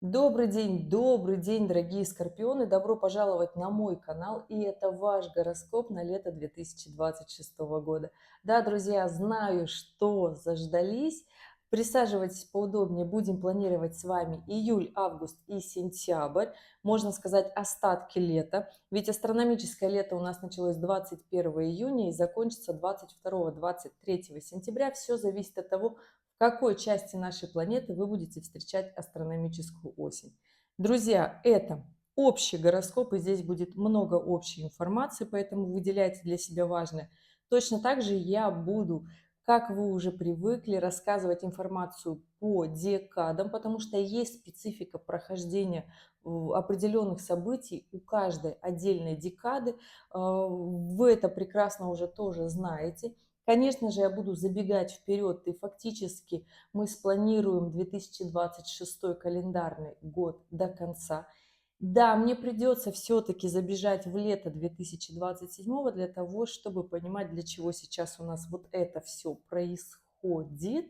Добрый день, дорогие скорпионы! Добро пожаловать на мой канал, и это ваш гороскоп на лето 2026 года. Да, друзья, знаю, что заждались. Присаживайтесь поудобнее, будем планировать с вами июль, август и сентябрь, можно сказать, остатки лета. Ведь астрономическое лето у нас началось 21 июня и закончится 22-23 сентября. Все зависит от того, в какой части нашей планеты вы будете встречать астрономическую осень. Друзья, это общий гороскоп, и здесь будет много общей информации, поэтому выделяйте для себя важное. Точно так же я буду, как вы уже привыкли, рассказывать информацию по декадам, потому что есть специфика прохождения определенных событий у каждой отдельной декады. Вы это прекрасно уже тоже знаете. Конечно же, я буду забегать вперед, и фактически мы спланируем 2026 календарный год до конца. Да, мне придется все-таки забежать в лето 2027 для того, чтобы понимать, для чего сейчас у нас вот это все происходит.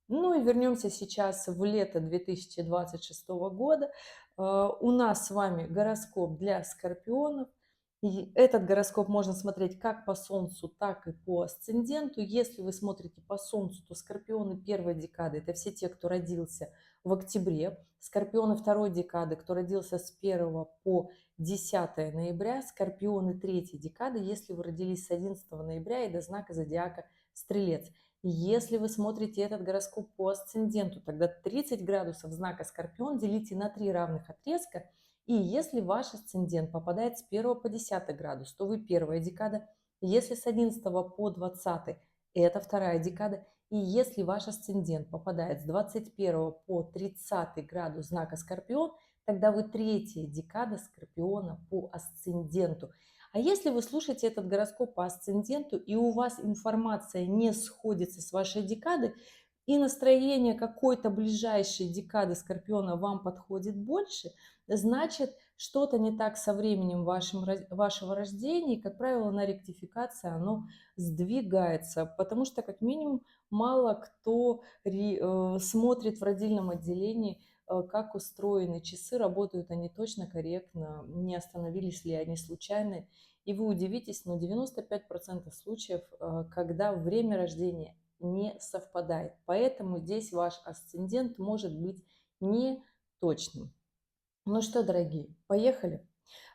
Ну и вернемся сейчас в лето 2026 года. У нас с вами гороскоп для скорпионов. И этот гороскоп можно смотреть как по Солнцу, так и по асценденту. Если вы смотрите по Солнцу, то скорпионы первой декады– это все те, кто родился в октябре. Скорпионы второй декады, кто родился с 1 по 10 ноября. Скорпионы третьей декады, если вы родились с 11 ноября и до знака зодиака Стрелец. Если вы смотрите этот гороскоп по асценденту, тогда 30 градусов знака Скорпион делите на 3 равных отрезка. И если ваш асцендент попадает с 1 по 10 градус, то вы первая декада. Если с 11 по 20 это вторая декада. И если ваш асцендент попадает с 21 по 30 градус знака Скорпион, тогда вы третья декада Скорпиона по асценденту. А если вы слушаете этот гороскоп по асценденту, и у вас информация не сходится с вашей декады, и настроение какой-то ближайшей декады Скорпиона вам подходит больше, значит, что-то не так со временем вашего рождения, и, как правило, на ректификации оно сдвигается, потому что, как минимум, мало кто смотрит в родильном отделении, как устроены часы, работают они точно, корректно, не остановились ли они случайно. И вы удивитесь, но 95% случаев, когда время рождения не совпадает. Поэтому здесь ваш асцендент может быть не точным. Ну что, дорогие, поехали.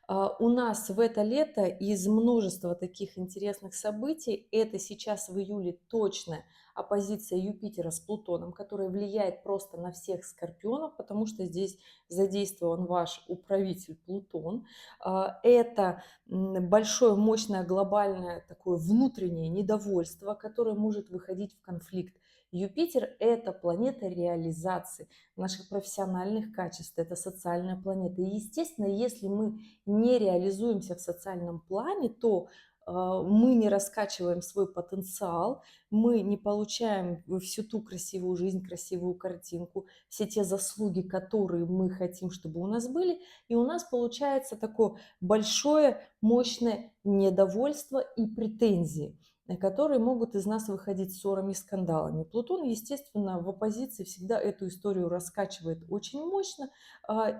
У нас в это лето из множества таких интересных событий, это сейчас в июле точно оппозиция Юпитера с Плутоном, которая влияет просто на всех скорпионов, потому что здесь задействован ваш управитель Плутон. Это большое, мощное, глобальное такое внутреннее недовольство, которое может выходить в конфликт. Юпитер– это планета реализации наших профессиональных качеств, это социальная планета. И, естественно, если мы не реализуемся в социальном плане, то мы не раскачиваем свой потенциал, мы не получаем всю ту красивую жизнь, красивую картинку, все те заслуги, которые мы хотим, чтобы у нас были, и у нас получается такое большое, мощное недовольство и претензии, которые могут из нас выходить ссорами и скандалами. Плутон, естественно, в оппозиции всегда эту историю раскачивает очень мощно,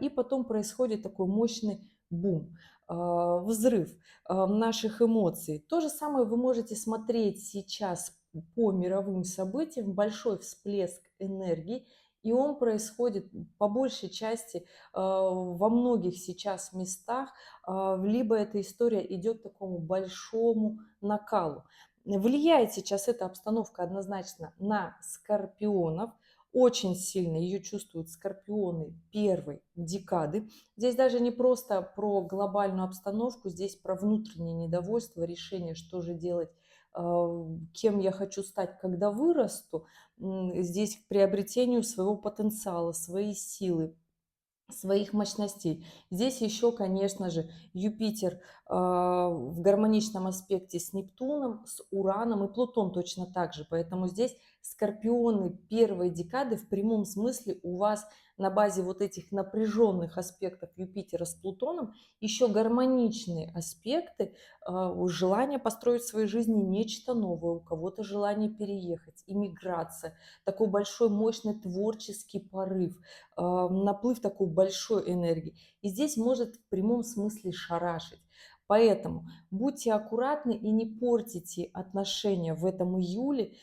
и потом происходит такой мощный бум, взрыв наших эмоций. То же самое вы можете смотреть сейчас по мировым событиям, большой всплеск энергии, и он происходит по большей части во многих сейчас местах, либо эта история идет к такому большому накалу. Влияет сейчас эта обстановка однозначно на скорпионов. Очень сильно ее чувствуют скорпионы первой декады. Здесь даже не просто про глобальную обстановку, здесь про внутреннее недовольство, решение, что же делать, кем я хочу стать, когда вырасту. Здесь к приобретению своего потенциала, своей силы, своих мощностей. Здесь еще, конечно же, Юпитер в гармоничном аспекте с Нептуном, с Ураном, и Плутон точно так же. Поэтому здесь Скорпионы первой декады в прямом смысле у вас на базе вот этих напряженных аспектов Юпитера с Плутоном еще гармоничные аспекты, желание построить в своей жизни нечто новое, у кого-то желание переехать, иммиграция, такой большой мощный творческий порыв, наплыв такой большой энергии. И здесь может в прямом смысле шарашить. Поэтому будьте аккуратны и не портите отношения в этом июле,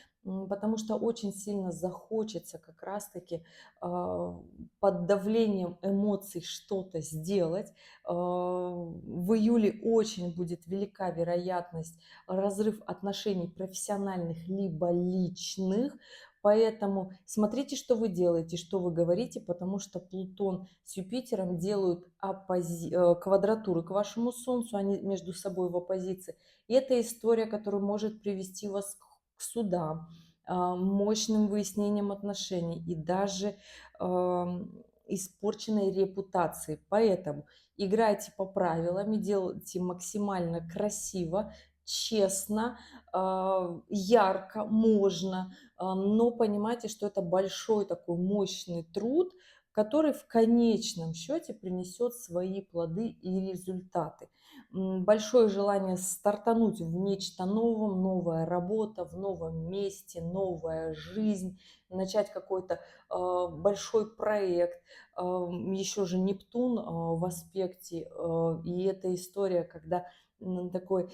потому что очень сильно захочется как раз-таки под давлением эмоций что-то сделать. В июле очень будет велика вероятность разрыв отношений профессиональных либо личных. Поэтому смотрите, что вы делаете, что вы говорите, потому что Плутон с Юпитером делают квадратуры к вашему Солнцу, они между собой в оппозиции. И это история, которая может привести вас к судам, мощным выяснением отношений и даже испорченной репутации. Поэтому играйте по правилам, делайте максимально красиво, честно, ярко, можно, но понимайте, что это большой такой мощный труд, который в конечном счете принесет свои плоды и результаты. Большое желание стартануть в нечто новом, новая работа в новом месте, новая жизнь, начать какой-то большой проект. Еще же Нептун в аспекте, и эта история, когда такой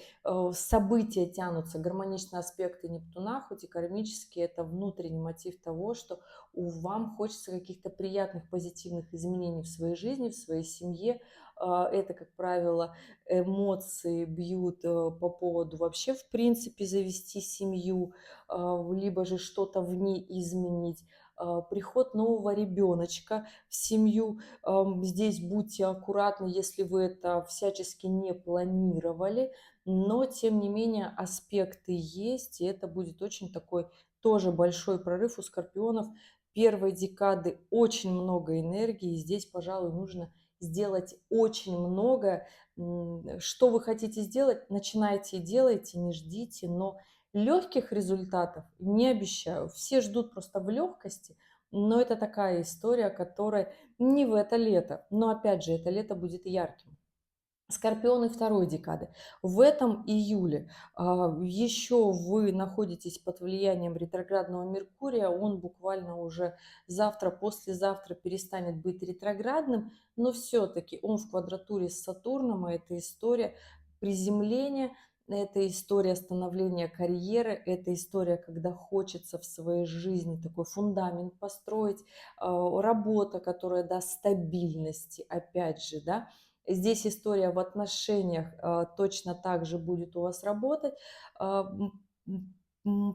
события тянутся, гармоничные аспекты Нептуна, хоть и кармические, это внутренний мотив того, что вам хочется каких-то приятных, позитивных изменений в своей жизни, в своей семье. Это, как правило, эмоции бьют по поводу вообще, в принципе, завести семью, либо же что-то в ней изменить. Приход нового ребеночка в семью. Здесь будьте аккуратны, если вы это всячески не планировали, но тем не менее аспекты есть, и это будет очень такой тоже большой прорыв у скорпионов. Первой декады очень много энергии, и здесь, пожалуй, нужно сделать очень много. Что вы хотите сделать, начинайте и делайте, не ждите, но легких результатов не обещаю. Все ждут просто в легкости, но это такая история, которая не в это лето. Но опять же, это лето будет ярким. Скорпионы второй декады. В этом июле еще вы находитесь под влиянием ретроградного Меркурия. Он буквально уже завтра, послезавтра перестанет быть ретроградным, но все-таки он в квадратуре с Сатурном, и это история приземления, это история становления карьеры, это история, когда хочется в своей жизни такой фундамент построить, работа, которая даст стабильности, опять же, да. Здесь история в отношениях точно так же будет у вас работать.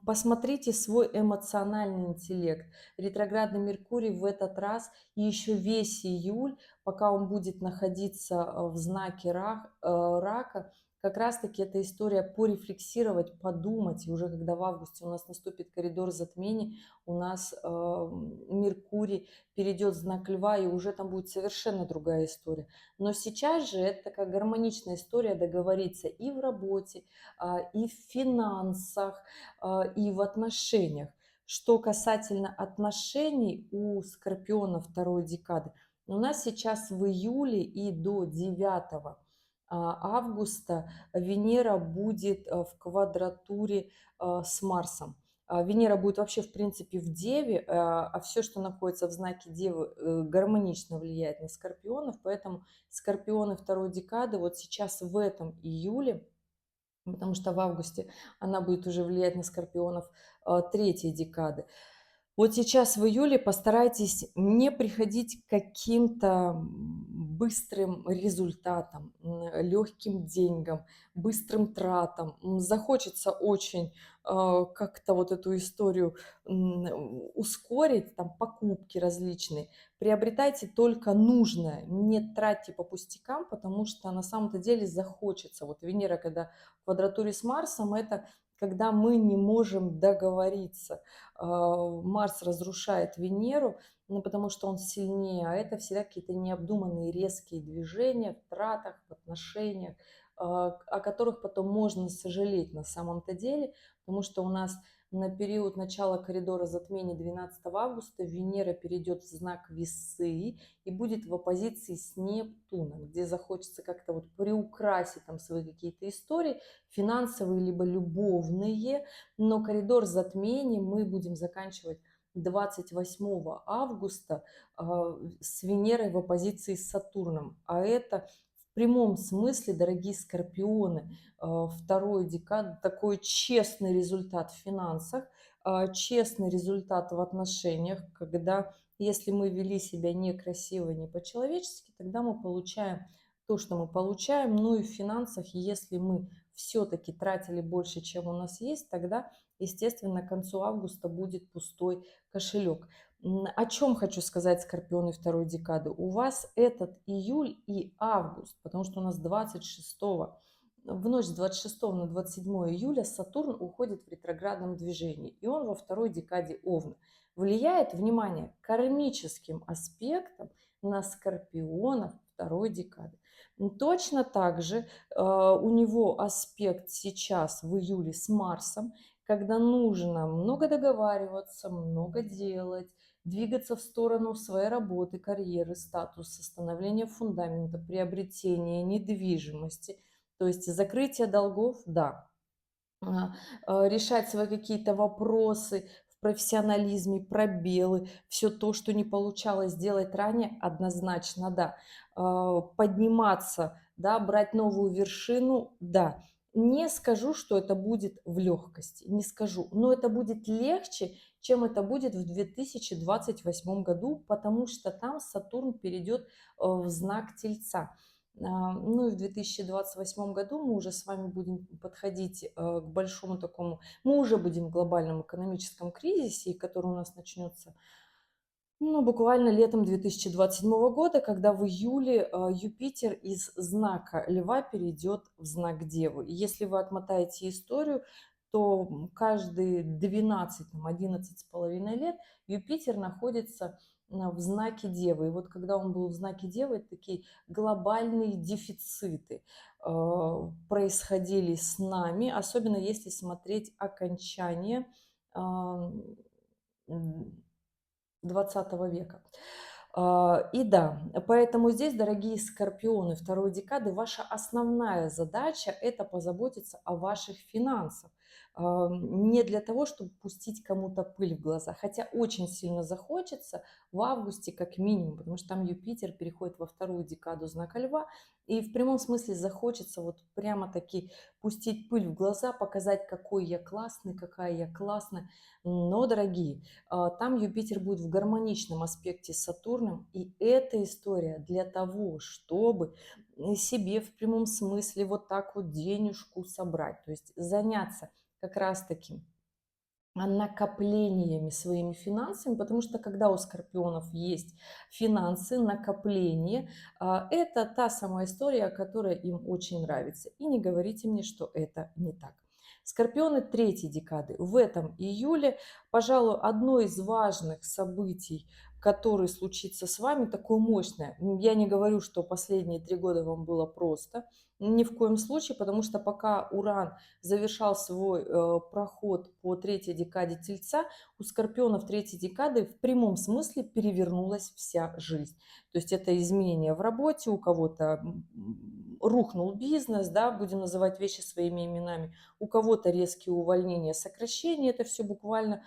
Посмотрите свой эмоциональный интеллект. Ретроградный Меркурий в этот раз и еще весь июль, пока он будет находиться в знаке рака, как раз-таки эта история порефлексировать, подумать. И уже когда в августе у нас наступит коридор затмений, у нас Меркурий перейдет в знак Льва, и уже там будет совершенно другая история. Но сейчас же это такая гармоничная история договориться и в работе, и в финансах, и в отношениях. Что касательно отношений у Скорпиона второй декады, у нас сейчас в июле и до 9 августа Венера будет в квадратуре с Марсом. Венера будет вообще, в принципе, в Деве, а все, что находится в знаке Девы, гармонично влияет на Скорпионов, поэтому Скорпионы второй декады вот сейчас в этом июле, потому что в августе она будет уже влиять на Скорпионов третьей декады. Вот сейчас в июле постарайтесь не приходить к каким-то быстрым результатам, легким деньгам, быстрым тратам. Захочется очень как-то вот эту историю ускорить, там покупки различные. Приобретайте только нужное, не тратьте по пустякам, потому что на самом-то деле захочется. Вот Венера, когда в квадратуре с Марсом, это когда мы не можем договориться. Марс разрушает Венеру, ну, потому что он сильнее, а это всегда какие-то необдуманные резкие движения в тратах, в отношениях, о которых потом можно сожалеть на самом-то деле, потому что у нас на период начала коридора затмений 12 августа Венера перейдет в знак Весы и будет в оппозиции с Нептуном, где захочется как-то вот приукрасить там свои какие-то истории, финансовые либо любовные, но коридор затмений мы будем заканчивать 28 августа с Венерой в оппозиции с Сатурном. А это в прямом смысле, дорогие скорпионы, второй декад, такой честный результат в финансах, честный результат в отношениях, когда если мы вели себя некрасиво, не по-человечески, тогда мы получаем то, что мы получаем. Ну и в финансах, если мы все-таки тратили больше, чем у нас есть, тогда, естественно, к концу августа будет пустой кошелек. О чем хочу сказать, скорпионы второй декады? У вас этот июль и август, потому что у нас 26 в ночь с 26 на 27 июля Сатурн уходит в ретроградном движении, и он во второй декаде Овна. Влияет, внимание, кармическим аспектом на скорпионов второй декады. Точно так же у него аспект сейчас в июле с Марсом, когда нужно много договариваться, много делать, двигаться в сторону своей работы, карьеры, статуса, становления фундамента, приобретения недвижимости. То есть закрытие долгов, да, решать свои какие-то вопросы в профессионализме, пробелы, все то, что не получалось сделать ранее, однозначно да. Подниматься, да, брать новую вершину, да. Не скажу, что это будет в легкости, не скажу, но это будет легче, чем это будет в 2028 году, потому что там Сатурн перейдет в знак Тельца. Ну и в 2028 году мы уже с вами будем подходить к большому такому, мы уже будем в глобальном экономическом кризисе, который у нас начнется ну, буквально летом 2027 года, когда в июле Юпитер из знака Льва перейдет в знак Девы. И если вы отмотаете историю, то каждые 12, 11 с половиной лет Юпитер находится в знаке Девы. И вот когда он был в знаке Девы, такие глобальные дефициты происходили с нами, особенно если смотреть окончание 20 века. И да, поэтому здесь, дорогие скорпионы второй декады, ваша основная задача – это позаботиться о ваших финансах. Не для того, чтобы пустить кому-то пыль в глаза, хотя очень сильно захочется в августе как минимум, потому что там Юпитер переходит во вторую декаду знака Льва, и в прямом смысле захочется вот прямо-таки пустить пыль в глаза, показать, какой я классный, какая я классная. Но, дорогие, там Юпитер будет в гармоничном аспекте с Сатурном, и эта история для того, чтобы себе в прямом смысле вот так вот денежку собрать, то есть заняться как раз-таки накоплениями своими финансами, потому что когда у скорпионов есть финансы, накопления, это та самая история, которая им очень нравится. И не говорите мне, что это не так. Скорпионы третьей декады. В этом июле, пожалуй, одно из важных событий, которое случится с вами, такое мощное. Я не говорю, что последние 3 года вам было просто. Ни в коем случае, потому что пока Уран завершал свой проход по третьей декаде Тельца, у скорпионов третьей декады в прямом смысле перевернулась вся жизнь. То есть это изменения в работе, у кого-то рухнул бизнес, да, будем называть вещи своими именами, у кого-то резкие увольнения, сокращения, это все буквально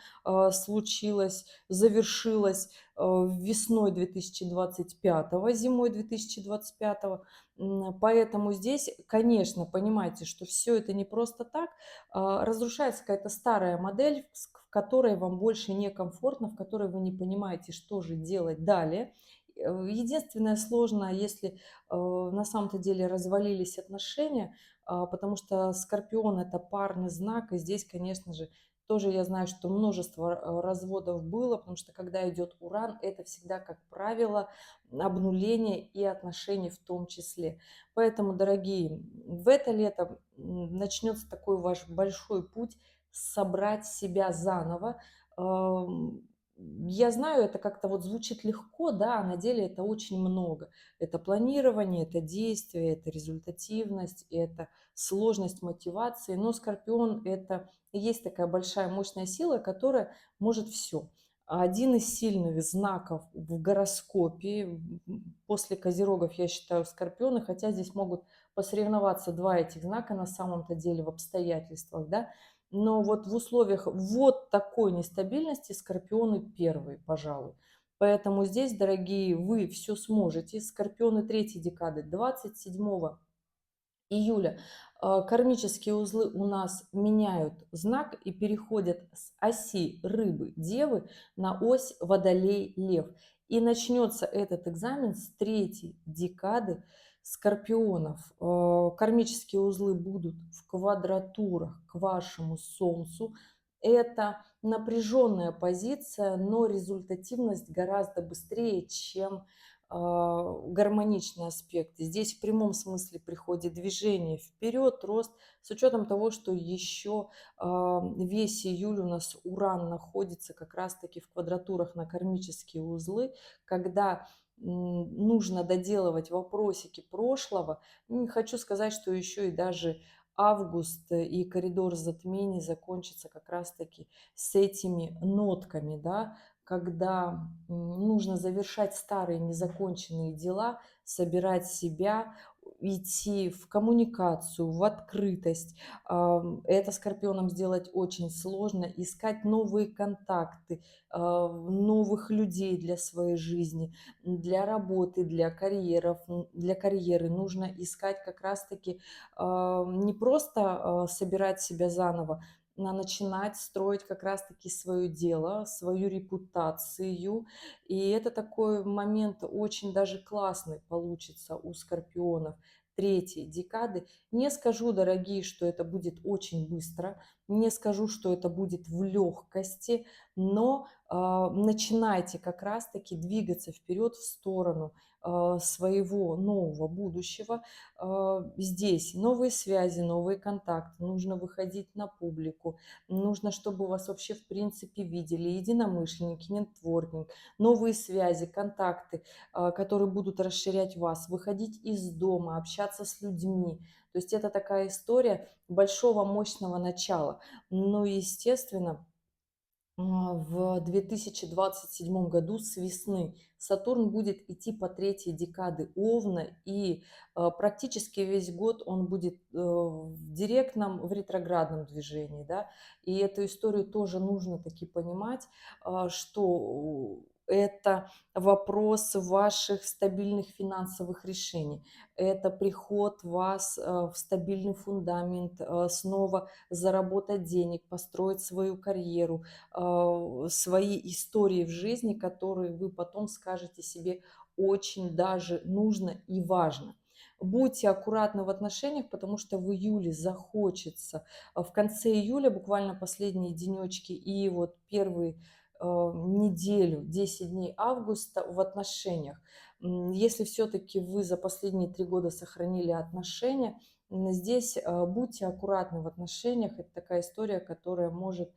случилось, завершилось весной 2025, зимой 2025. Поэтому здесь, конечно, понимаете, что все это не просто так. Разрушается какая-то старая модель, в которой вам больше некомфортно, в которой вы не понимаете, что же делать далее. Единственное сложно, если на самом-то деле развалились отношения, потому что Скорпион – это парный знак, и здесь, конечно же, тоже я знаю, что множество разводов было, потому что когда идет Уран, это всегда, как правило, обнуление и отношения в том числе. Поэтому, дорогие, в это лето начнется такой ваш большой путь собрать себя заново, Я знаю, это как-то вот звучит легко, да, а на деле это очень много. Это планирование, это действие, это результативность, это сложность мотивации. Но Скорпион — это и есть такая большая мощная сила, которая может все. Один из сильных знаков в гороскопе, после Козерогов, я считаю, Скорпионы, хотя здесь могут посоревноваться два этих знака на самом-то деле в обстоятельствах, да, но вот в условиях вот такой нестабильности Скорпионы первые, пожалуй. Поэтому здесь, дорогие, вы все сможете. Скорпионы третьей декады 27 июля кармические узлы у нас меняют знак и переходят с оси рыбы, девы на ось водолей, лев. И начнется этот экзамен с третьей декады скорпионов. Кармические узлы будут в квадратурах к вашему солнцу. Это напряженная позиция, но результативность гораздо быстрее, чем гармоничные аспекты. Здесь в прямом смысле приходит движение вперед, рост, с учетом того, что еще весь июль у нас Уран находится как раз-таки в квадратурах на кармические узлы, когда нужно доделывать вопросики прошлого. Хочу сказать, что еще и даже август и коридор затмений закончится как раз-таки с этими нотками, да, когда нужно завершать старые незаконченные дела, собирать себя, идти в коммуникацию, в открытость. Это скорпионам сделать очень сложно. Искать новые контакты, новых людей для своей жизни, для работы, для карьеры. Нужно искать как раз-таки не просто собирать себя заново, начинать строить как раз-таки свое дело, свою репутацию. И это такой момент очень даже классный получится у скорпионов третьей декады. Не скажу, дорогие, что это будет очень быстро, не скажу, что это будет в легкости, но начинайте как раз-таки двигаться вперед в сторону своего нового будущего. Здесь новые связи, новые контакты, нужно выходить на публику, нужно, чтобы вас вообще в принципе видели, единомышленники, нетворкинг, новые связи, контакты, которые будут расширять вас, выходить из дома, общаться с людьми. То есть это такая история большого мощного начала. Но, естественно, в 2027 году с весны Сатурн будет идти по третьей декады Овна, и практически весь год он будет в директном, в ретроградном движении. Да? И эту историю тоже нужно таки понимать, что это вопрос ваших стабильных финансовых решений. Это приход вас в стабильный фундамент, снова заработать денег, построить свою карьеру, свои истории в жизни, которые вы потом скажете себе очень даже нужно и важно. Будьте аккуратны в отношениях, потому что в июле захочется, в конце июля, буквально последние денечки и вот первые неделю, 10 дней августа в отношениях. Если все-таки вы за последние 3 года сохранили отношения, здесь будьте аккуратны в отношениях. Это такая история, которая может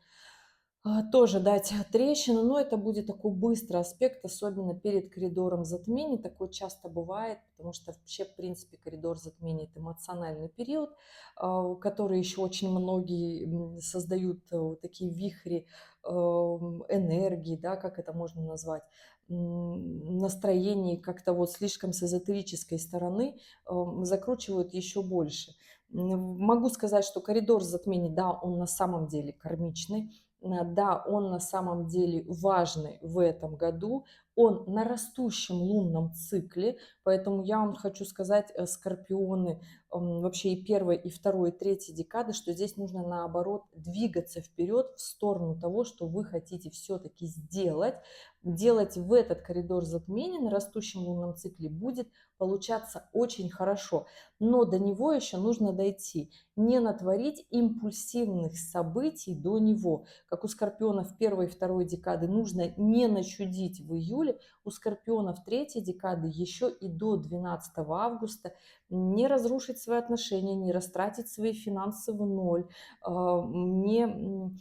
тоже дать трещину, но это будет такой быстрый аспект, особенно перед коридором затмений. Такое часто бывает, потому что вообще, в принципе, коридор затмений — это эмоциональный период, который еще очень многие создают вот такие вихри энергии, да, как это можно назвать, настроений как-то вот слишком с эзотерической стороны закручивают еще больше. Могу сказать, что коридор затмений, да, он на самом деле кармичный, да, он на самом деле важный в этом году, он на растущем лунном цикле, поэтому я вам хочу сказать, скорпионы, вообще и первой, и второй, и третьей декады, что здесь нужно наоборот двигаться вперед в сторону того, что вы хотите все-таки сделать. Делать в этот коридор затмений на растущем лунном цикле будет получаться очень хорошо, но до него еще нужно дойти, не натворить импульсивных событий до него. Как у скорпионов первой и второй декады нужно не начудить в июле, июля, у скорпионов третьей декады еще и до 12 августа не разрушить свои отношения, не растратить свои финансы в ноль, не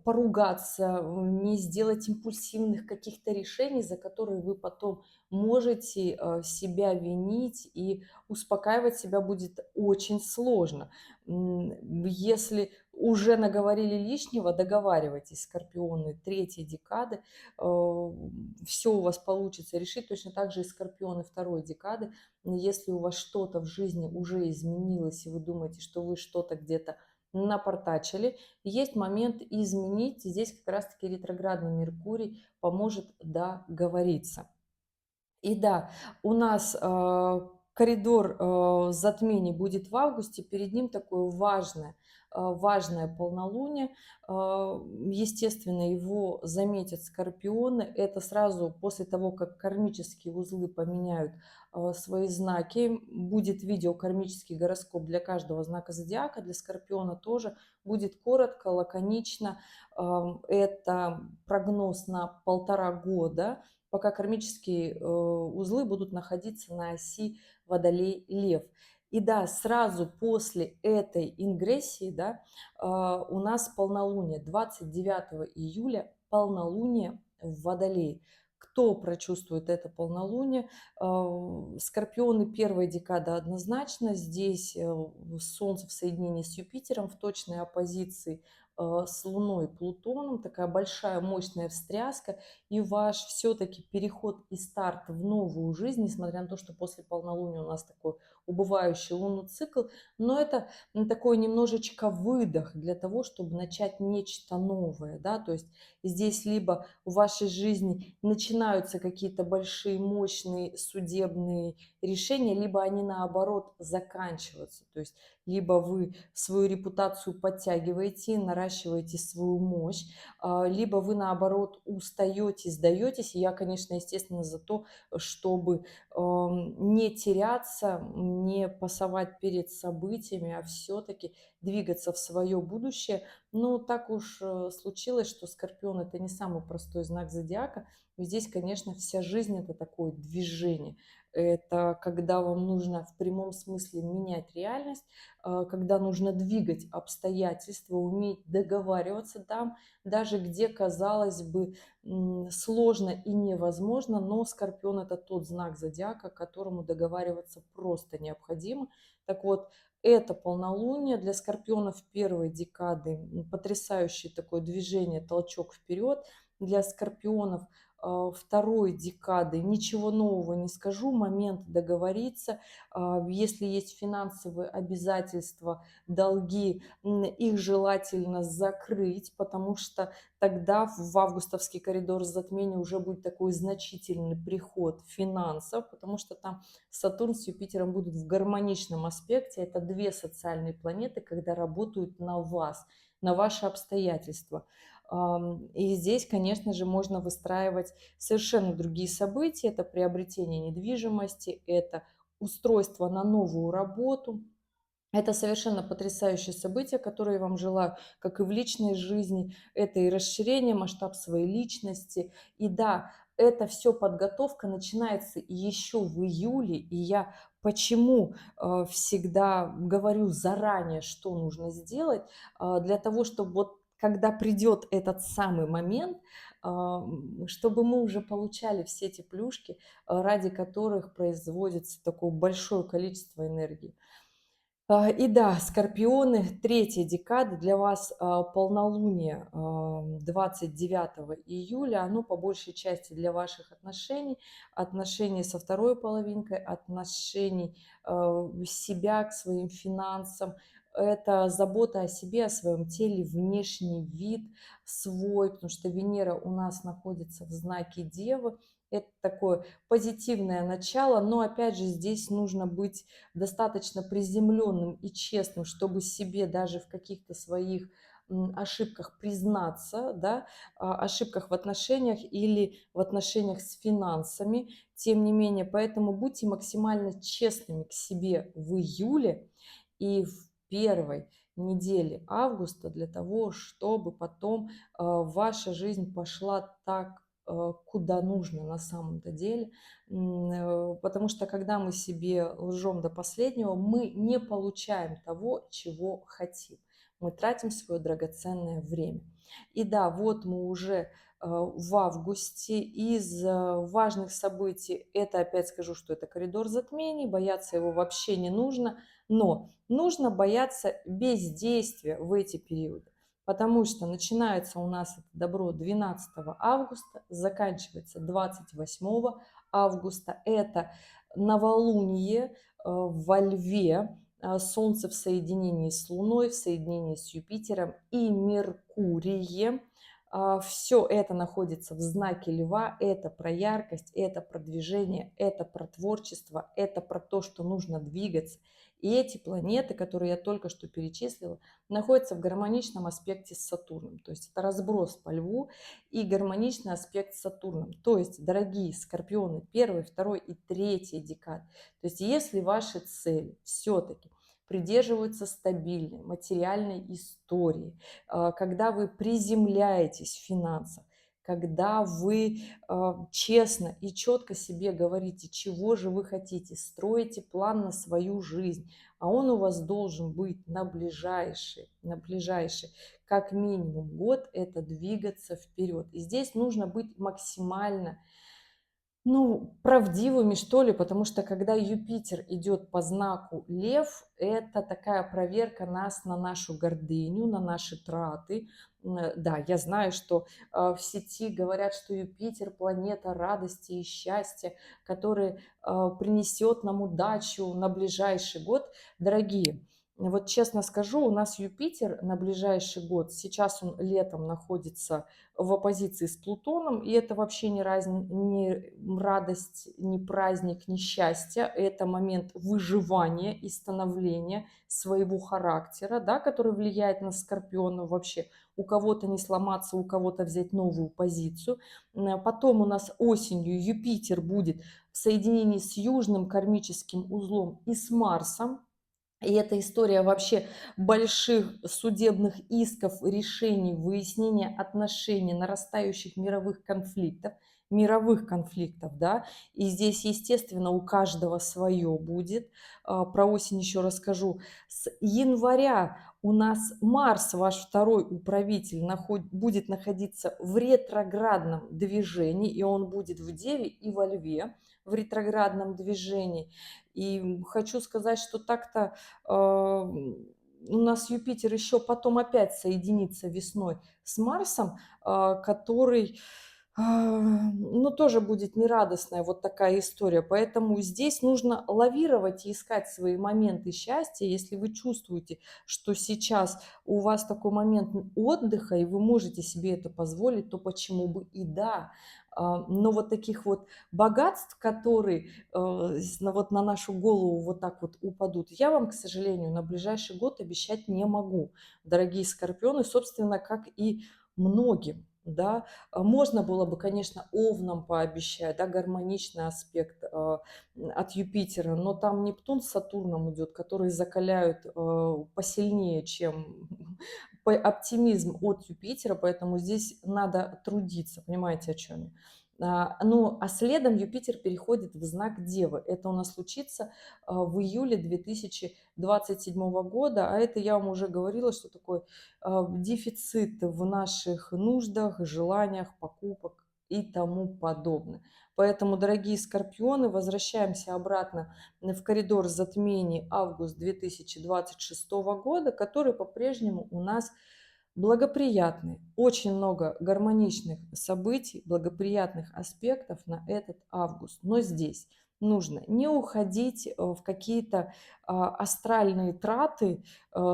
поругаться, не сделать импульсивных каких-то решений, за которые вы потом можете себя винить, и успокаивать себя будет очень сложно. Если уже наговорили лишнего, договаривайтесь, скорпионы третьей декады, все у вас получится решить. Точно так же и скорпионы второй декады. Если у вас что-то в жизни уже изменилось, и вы думаете, что вы что-то где-то напортачили, есть момент изменить. Здесь как раз-таки ретроградный Меркурий поможет договориться. И да, у нас коридор затмений будет в августе, перед ним такое важное полнолуние. Естественно, его заметят скорпионы. Это сразу после того, как кармические узлы поменяют свои знаки. Будет видео кармический гороскоп для каждого знака зодиака, для скорпиона тоже. Будет коротко, лаконично. Это прогноз на 1,5 года, пока кармические узлы будут находиться на оси Водолей-Лев. И да, сразу после этой ингрессии, да, у нас полнолуние, 29 июля полнолуние в Водолее. Кто прочувствует это полнолуние? Скорпионы первая декада однозначно. Здесь Солнце в соединении с Юпитером в точной оппозиции с Луной, Плутоном. Такая большая мощная встряска. И ваш все-таки переход и старт в новую жизнь, несмотря на то, что после полнолуния у нас такой убывающий лунный цикл, но это такой немножечко выдох для того, чтобы начать нечто новое, да, то есть здесь либо в вашей жизни начинаются какие-то большие, мощные судебные решения, либо они наоборот заканчиваются, то есть либо вы свою репутацию подтягиваете, наращиваете свою мощь, либо вы наоборот устаете, сдаетесь. И я, конечно, естественно, за то, чтобы не теряться, не пасовать перед событиями, а все-таки двигаться в свое будущее. Но так уж случилось, что Скорпион это не самый простой знак зодиака. И здесь, конечно, вся жизнь это такое движение. Это когда вам нужно в прямом смысле менять реальность, когда нужно двигать обстоятельства, уметь договариваться там, даже где, казалось бы, сложно и невозможно, но Скорпион это тот знак зодиака, которому договариваться просто необходимо. Так вот, это полнолуние для Скорпионов первой декады потрясающее такое движение, толчок вперед. Для Скорпионов второй декады ничего нового не скажу, момент договориться. Если есть финансовые обязательства, долги, их желательно закрыть, потому что тогда в августовский коридор затмения уже будет такой значительный приход финансов, потому что там Сатурн с Юпитером будут в гармоничном аспекте. Это две социальные планеты, когда работают на вас, на ваши обстоятельства. И здесь, конечно же, можно выстраивать совершенно другие события. Это приобретение недвижимости, это устройство на новую работу. Это совершенно потрясающее событие, которое я вам желаю, как и в личной жизни. Это и расширение, масштаб своей личности. И да, это все подготовка начинается еще в июле. И я почему всегда говорю заранее, что нужно сделать, для того, чтобы вот когда придет этот самый момент, чтобы мы уже получали все эти плюшки, ради которых производится такое большое количество энергии. И да, скорпионы, третья декада для вас полнолуние 29 июля, оно по большей части для ваших отношений, отношений со второй половинкой, отношений себя к своим финансам. Это забота о себе, о своем теле, внешний вид свой, потому что Венера у нас находится в знаке Девы. Это такое позитивное начало, но опять же здесь нужно быть достаточно приземленным и честным, чтобы себе даже в каких-то своих ошибках признаться, да, ошибках в отношениях или в отношениях с финансами. Тем не менее, поэтому будьте максимально честными к себе в июле и в первой неделе августа для того, чтобы потом ваша жизнь пошла так, куда нужно на самом-то деле. Потому что когда мы себе лжем до последнего, мы не получаем того, чего хотим. Мы тратим свое драгоценное время. И да, вот мы уже в августе. Из важных событий, это опять скажу, что это коридор затмений, бояться его вообще не нужно, но нужно бояться бездействия в эти периоды. Потому что начинается у нас это добро 12 августа, заканчивается 28 августа. Это новолуние во Льве, Солнце в соединении с Луной, в соединении с Юпитером и Меркурием. Все это находится в знаке Льва, это про яркость, это про движение, это про творчество, это про то, что нужно двигаться. И эти планеты, которые я только что перечислила, находятся в гармоничном аспекте с Сатурном. То есть это разброс по Льву и гармоничный аспект с Сатурном. То есть, дорогие скорпионы, первой, второй и третьей декады. То есть если ваши цели все-таки придерживаются стабильной материальной истории, когда вы приземляетесь в финансах, когда вы честно и четко себе говорите, чего же вы хотите, строите план на свою жизнь, а он у вас должен быть на ближайший как минимум год, это двигаться вперед. И здесь нужно быть максимально правдивыми, что ли, потому что когда Юпитер идет по знаку Лев, это такая проверка нас на нашу гордыню, на наши траты. Да, я знаю, что в сети говорят, что Юпитер – планета радости и счастья, который принесет нам удачу на ближайший год. Дорогие, вот честно скажу, у нас Юпитер на ближайший год, сейчас он летом находится в оппозиции с Плутоном, и это вообще не радость, не праздник, не счастье, это момент выживания и становления своего характера, да, который влияет на Скорпиона вообще. У кого-то не сломаться, у кого-то взять новую позицию. Потом у нас осенью Юпитер будет в соединении с южным кармическим узлом и с Марсом. И эта история вообще больших судебных исков, решений, выяснения отношений, нарастающих мировых конфликтов, да, и здесь, естественно, у каждого свое будет. Про осень еще расскажу. С января у нас Марс, ваш второй управитель, будет находиться в ретроградном движении, и он будет в Деве и во Льве в ретроградном движении. И хочу сказать, что так-то у нас Юпитер еще потом опять соединится весной с Марсом, который, тоже будет нерадостная вот такая история. Поэтому здесь нужно лавировать и искать свои моменты счастья. Если вы чувствуете, что сейчас у вас такой момент отдыха, и вы можете себе это позволить, то почему бы и да. Но вот таких вот богатств, которые вот на нашу голову вот так вот упадут, я вам, к сожалению, на ближайший год обещать не могу, дорогие скорпионы, собственно, как и многим. Да, можно было бы, конечно, овнам пообещать, да, гармоничный аспект от Юпитера, но там Нептун с Сатурном идет, которые закаляют посильнее, чем оптимизм от Юпитера, поэтому здесь надо трудиться, понимаете, о чем я. А следом Юпитер переходит в знак Девы. Это у нас случится в июле 2027 года. А это я вам уже говорила, что такое дефицит в наших нуждах, желаниях, покупок и тому подобное. Поэтому, дорогие скорпионы, возвращаемся обратно в коридор затмений август 2026 года, который по-прежнему у нас благоприятный. Очень много гармоничных событий, благоприятных аспектов на этот август. Но здесь нужно не уходить в какие-то астральные траты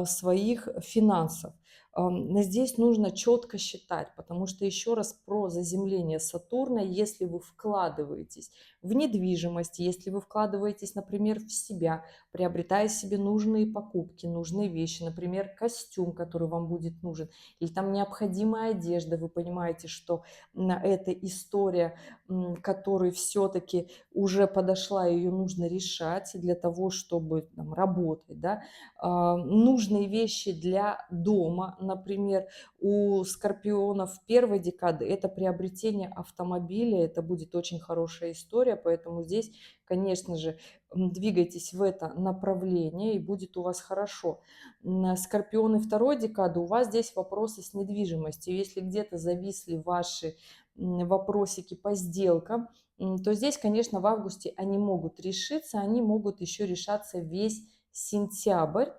своих финансов. Здесь нужно четко считать, потому что еще раз про заземление Сатурна, если вы вкладываетесь в недвижимость, если вы вкладываетесь, например, в себя, приобретая себе нужные покупки, нужные вещи, например, костюм, который вам будет нужен, или там необходимая одежда, вы понимаете, что эта история, которой все-таки уже подошла, ее нужно решать для того, чтобы там, работать, да, нужные вещи для дома, например, у скорпионов первой декады это приобретение автомобиля, это будет очень хорошая история, поэтому здесь, конечно же, двигайтесь в это направление и будет у вас хорошо. Скорпионы второй декады, у вас здесь вопросы с недвижимостью. Если где-то зависли ваши вопросики по сделкам, то здесь, конечно, в августе они могут решиться, они могут еще решаться весь сентябрь.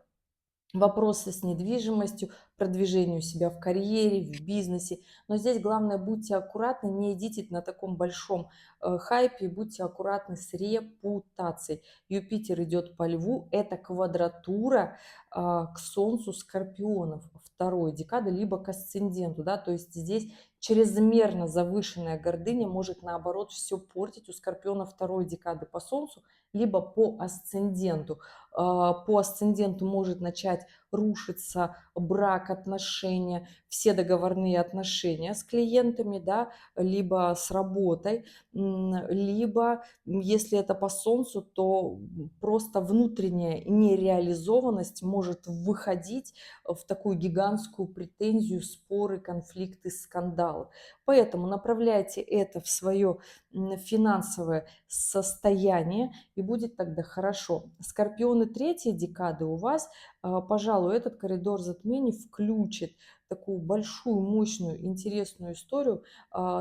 Вопросы с недвижимостью, продвижению себя в карьере, в бизнесе. Но здесь главное, будьте аккуратны, не идите на таком большом хайпе, будьте аккуратны с репутацией. Юпитер идет по Льву, это квадратура к Солнцу Скорпионов второй декады, либо к асценденту, да, то есть здесь чрезмерно завышенная гордыня может наоборот все портить у Скорпиона второй декады по Солнцу, либо по асценденту. По асценденту может начать рушиться брак, отношения, все договорные отношения с клиентами, да, либо с работой, либо, если это по Солнцу, то просто внутренняя нереализованность может выходить в такую гигантскую претензию, споры, конфликты, скандалы. Поэтому направляйте это в свое финансовое состояние, и будет тогда хорошо. Скорпионы третьей декады у вас, пожалуй, этот коридор затмений включит такую большую, мощную, интересную историю,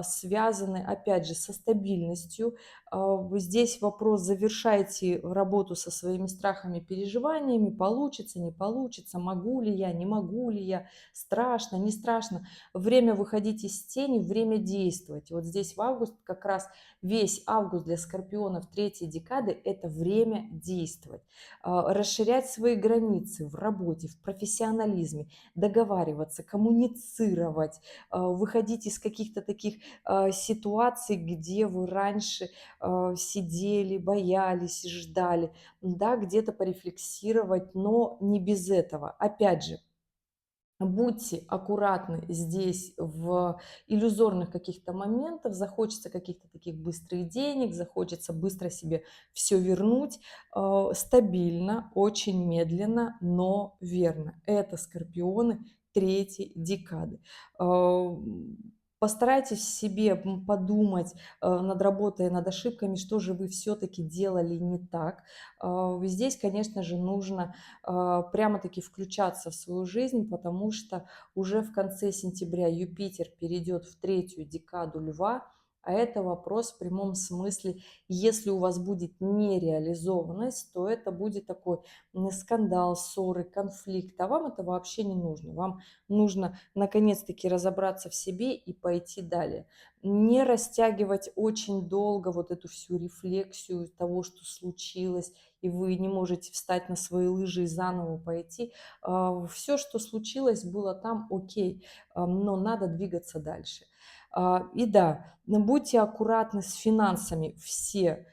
связанную, опять же, со стабильностью. Здесь вопрос, завершайте работу со своими страхами, переживаниями, получится, не получится, могу ли я, не могу ли я, страшно, не страшно. Время выходить из тени, время действовать. Вот здесь в август как раз весь август для скорпионов третьей декады – это время действовать, расширять свои границы в работе, в профессионализме, договариваться, коммуницировать, выходить из каких-то таких ситуаций, где вы раньше сидели, боялись, ждали, да, где-то порефлексировать, но не без этого. Опять же, будьте аккуратны здесь в иллюзорных каких-то моментах, захочется каких-то таких быстрых денег, захочется быстро себе все вернуть, стабильно, очень медленно, но верно. Это скорпионы третьей декады. Постарайтесь себе подумать над работой, над ошибками, что же вы все-таки делали не так. Здесь, конечно же, нужно прямо-таки включаться в свою жизнь, потому что уже в конце сентября Юпитер перейдет в третью декаду Льва, а это вопрос в прямом смысле, если у вас будет нереализованность, то это будет такой скандал, ссоры, конфликт, а вам это вообще не нужно. Вам нужно наконец-таки разобраться в себе и пойти далее. Не растягивать очень долго вот эту всю рефлексию того, что случилось, и вы не можете встать на свои лыжи и заново пойти. Все, что случилось, было там, окей, но надо двигаться дальше. И да, будьте аккуратны с финансами все,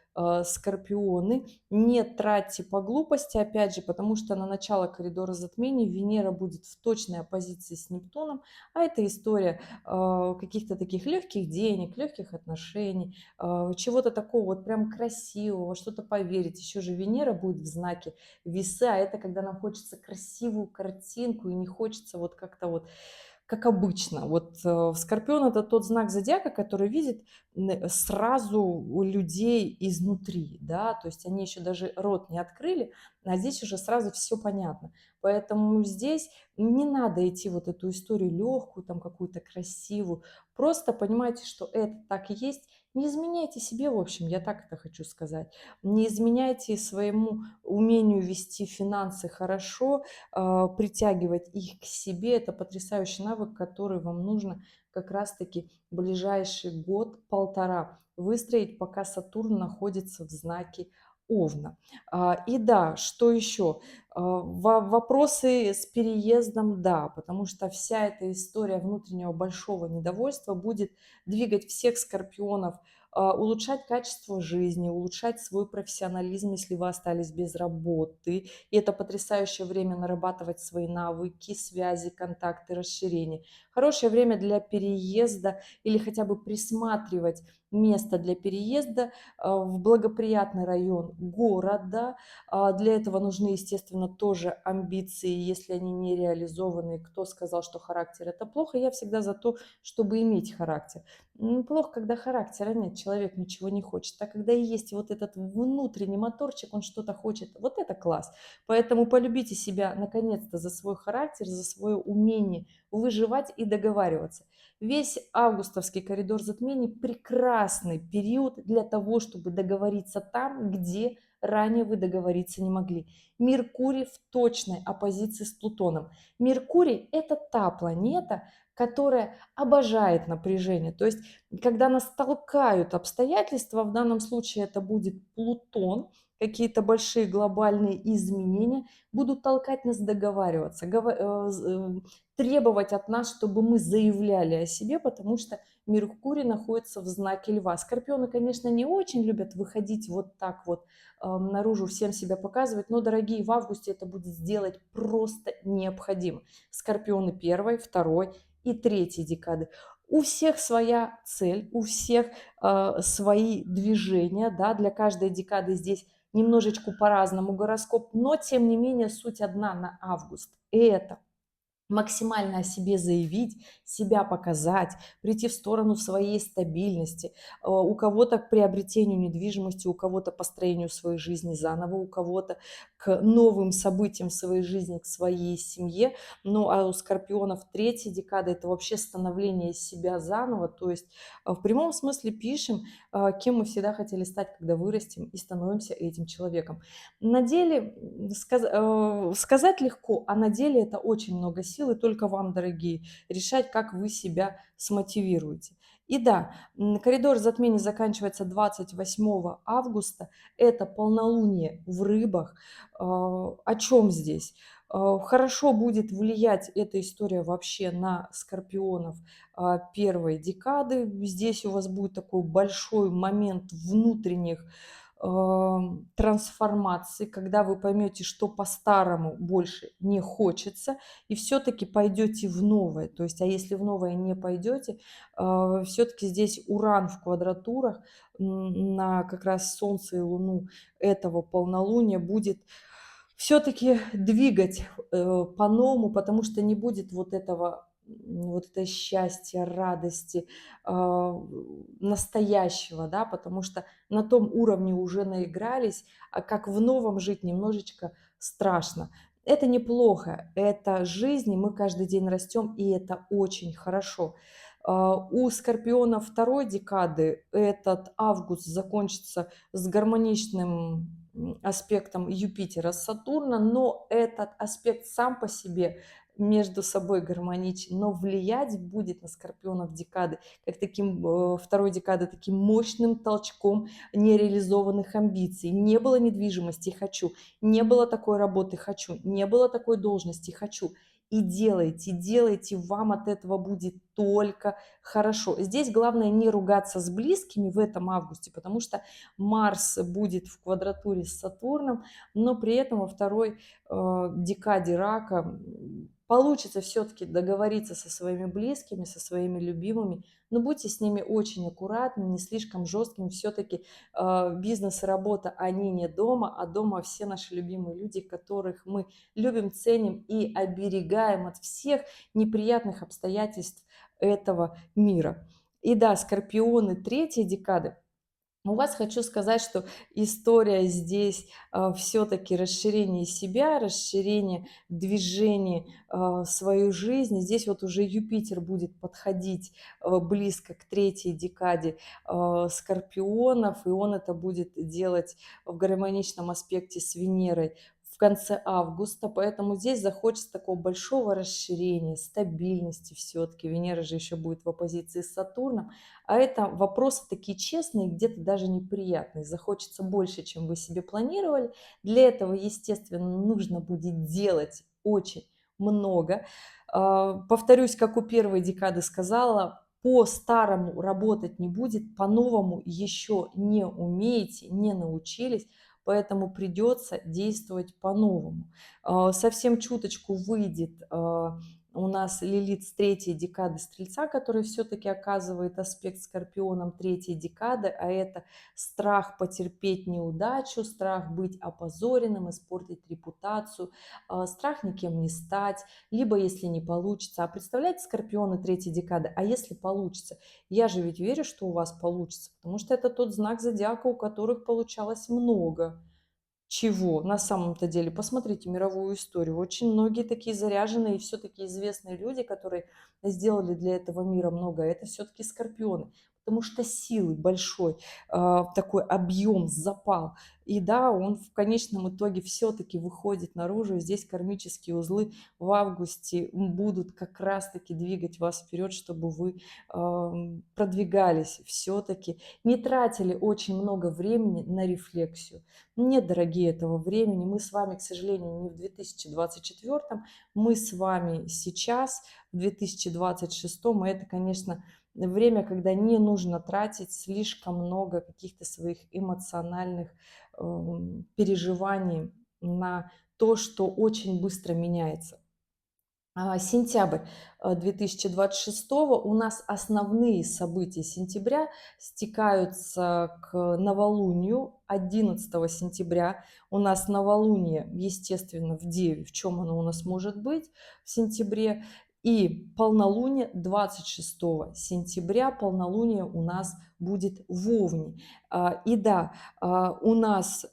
скорпионы, не тратьте по глупости, опять же, потому что на начало коридора затмений Венера будет в точной оппозиции с Нептуном, а это история каких-то таких легких денег, легких отношений, чего-то такого вот прям красивого, что-то поверить. Еще же Венера будет в знаке Весы, а это когда нам хочется красивую картинку и не хочется вот как-то вот как обычно. Вот Скорпион – это тот знак зодиака, который видит сразу у людей изнутри, да, то есть они еще даже рот не открыли, а здесь уже сразу все понятно. Поэтому здесь не надо идти вот эту историю легкую, там какую-то красивую. Просто понимайте, что это так и есть. Не изменяйте себе, в общем, я так это хочу сказать. Не изменяйте своему умению вести финансы хорошо, притягивать их к себе. Это потрясающий навык, который вам нужно как раз-таки ближайший год-полтора выстроить, пока Сатурн находится в знаке Овна. И да, что еще? Вопросы с переездом, да, потому что вся эта история внутреннего большого недовольства будет двигать всех скорпионов улучшать качество жизни, улучшать свой профессионализм, если вы остались без работы. И это потрясающее время нарабатывать свои навыки, связи, контакты, расширение. Хорошее время для переезда или хотя бы присматривать место для переезда в благоприятный район города. Для этого нужны, естественно, тоже амбиции, если они не реализованы. Кто сказал, что характер это плохо? Я всегда за то, чтобы иметь характер. Плохо, когда характера нет, человек ничего не хочет. А когда есть вот этот внутренний моторчик, он что-то хочет, вот это класс. Поэтому полюбите себя наконец-то за свой характер, за свое умение выживать и договариваться. Весь августовский коридор затмений – прекрасный период для того, чтобы договориться там, где ранее вы договориться не могли. Меркурий в точной оппозиции с Плутоном. Меркурий – это та планета, которая обожает напряжение. То есть, когда нас толкают обстоятельства, в данном случае это будет Плутон, какие-то большие глобальные изменения, будут толкать нас договариваться, требовать от нас, чтобы мы заявляли о себе, потому что Меркурий находится в знаке Льва. Скорпионы, конечно, не очень любят выходить вот так вот наружу, всем себя показывать, но, дорогие, в августе это будет сделать просто необходимо. Скорпионы первой, второй и третьей декады. У всех своя цель, у всех свои движения, да, для каждой декады здесь немножечко по-разному гороскоп, но тем не менее суть одна на август. И это максимально о себе заявить, себя показать, прийти в сторону своей стабильности. У кого-то к приобретению недвижимости, у кого-то построению своей жизни заново, у кого-то к новым событиям в своей жизни, к своей семье. Ну а у скорпионов третья декада – это вообще становление себя заново. То есть в прямом смысле пишем, кем мы всегда хотели стать, когда вырастем, и становимся этим человеком. На деле сказать легко, а на деле это очень много сил, и только вам, дорогие, решать, как вы себя смотивируете. И да, коридор затмений заканчивается 28 августа. Это полнолуние в рыбах. О чем здесь? Хорошо будет влиять эта история вообще на скорпионов первой декады. Здесь у вас будет такой большой момент внутренних трансформации, когда вы поймете, что по-старому больше не хочется, и все-таки пойдете в новое. То есть, а если в новое не пойдете, все-таки здесь Уран в квадратурах на как раз Солнце и Луну этого полнолуния будет все-таки двигать по-новому, потому что не будет вот этого вот это счастья, радости, настоящего, да, потому что на том уровне уже наигрались, а как в новом жить немножечко страшно. Это неплохо, это жизнь, и мы каждый день растем, и это очень хорошо. У Скорпиона второй декады этот август закончится с гармоничным аспектом Юпитера с Сатурна, но этот аспект сам по себе между собой гармоничен, но влиять будет на скорпионов декады, как таким, второй декады, таким мощным толчком нереализованных амбиций. Не было недвижимости, хочу, не было такой работы, хочу, не было такой должности, хочу. И делайте, делайте, вам от этого будет только хорошо. Здесь главное не ругаться с близкими в этом августе, потому что Марс будет в квадратуре с Сатурном, но при этом во второй декаде рака получится все-таки договориться со своими близкими, со своими любимыми, но будьте с ними очень аккуратны, не слишком жесткими. Все-таки бизнес и работа, они не дома, а дома все наши любимые люди, которых мы любим, ценим и оберегаем от всех неприятных обстоятельств этого мира. И да, скорпионы третьей декады. У вас хочу сказать, что история здесь все-таки расширение себя, расширение движения в свою жизнь. Здесь вот уже Юпитер будет подходить близко к третьей декаде скорпионов, и он это будет делать в гармоничном аспекте с Венерой в конце августа, поэтому здесь захочется такого большого расширения, стабильности все-таки. Венера же еще будет в оппозиции с Сатурном, а это вопросы такие честные, где-то даже неприятные. Захочется больше, чем вы себе планировали. Для этого, естественно, нужно будет делать очень много. Повторюсь, как у первой декады сказала, по-старому работать не будет, по-новому еще не умеете, не научились, поэтому придется действовать по-новому. Совсем чуточку выйдет у нас Лилит с третьей декады Стрельца, который все-таки оказывает аспект Скорпионом третьей декады, а это страх потерпеть неудачу, страх быть опозоренным, испортить репутацию, страх никем не стать, либо если не получится. А представляете, Скорпионы третьей декады, а если получится? Я же ведь верю, что у вас получится, потому что это тот знак зодиака, у которых получалось много чего на самом-то деле. Посмотрите мировую историю. Очень многие такие заряженные и все-таки известные люди, которые сделали для этого мира много, это все-таки скорпионы. Потому что силы большой, такой объем, запал. И да, он в конечном итоге все-таки выходит наружу. И здесь кармические узлы в августе будут как раз-таки двигать вас вперед, чтобы вы продвигались все-таки, не тратили очень много времени на рефлексию. Нет, дорогие, этого времени. Мы с вами, к сожалению, не в 2024, мы с вами сейчас, в 2026, и это, конечно, время, когда не нужно тратить слишком много каких-то своих эмоциональных переживаний на то, что очень быстро меняется. Сентябрь 2026 у нас основные события сентября стекаются к новолунию. 11 сентября у нас новолуние, естественно, в Деве. В чем оно у нас может быть в сентябре? И полнолуние 26 сентября, полнолуние у нас будет в Овне. И да, у нас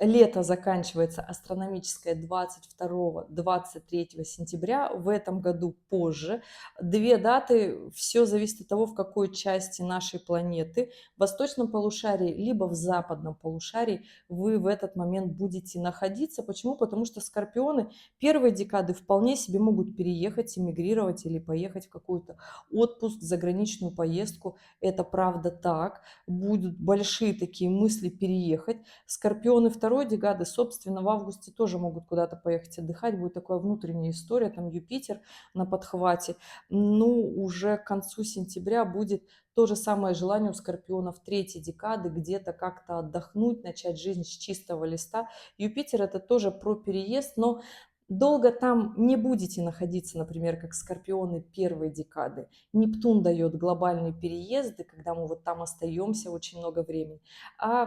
лето заканчивается астрономическое 22-23 сентября, в этом году позже. Две даты, все зависит от того, в какой части нашей планеты, в восточном полушарии, либо в западном полушарии вы в этот момент будете находиться. Почему? Потому что скорпионы первой декады вполне себе могут переехать, эмигрировать или поехать в какой-то отпуск, заграничную поездку. Это правда так. Будут большие такие мысли переехать. Скорпионы второй декады, собственно, в августе тоже могут куда-то поехать отдыхать. Будет такая внутренняя история, там Юпитер на подхвате. Ну, уже к концу сентября будет то же самое желание у скорпионов третьей декады, где-то как-то отдохнуть, начать жизнь с чистого листа. Юпитер это тоже про переезд, но долго там не будете находиться, например, как скорпионы первой декады. Нептун дает глобальные переезды, когда мы вот там остаемся очень много времени. А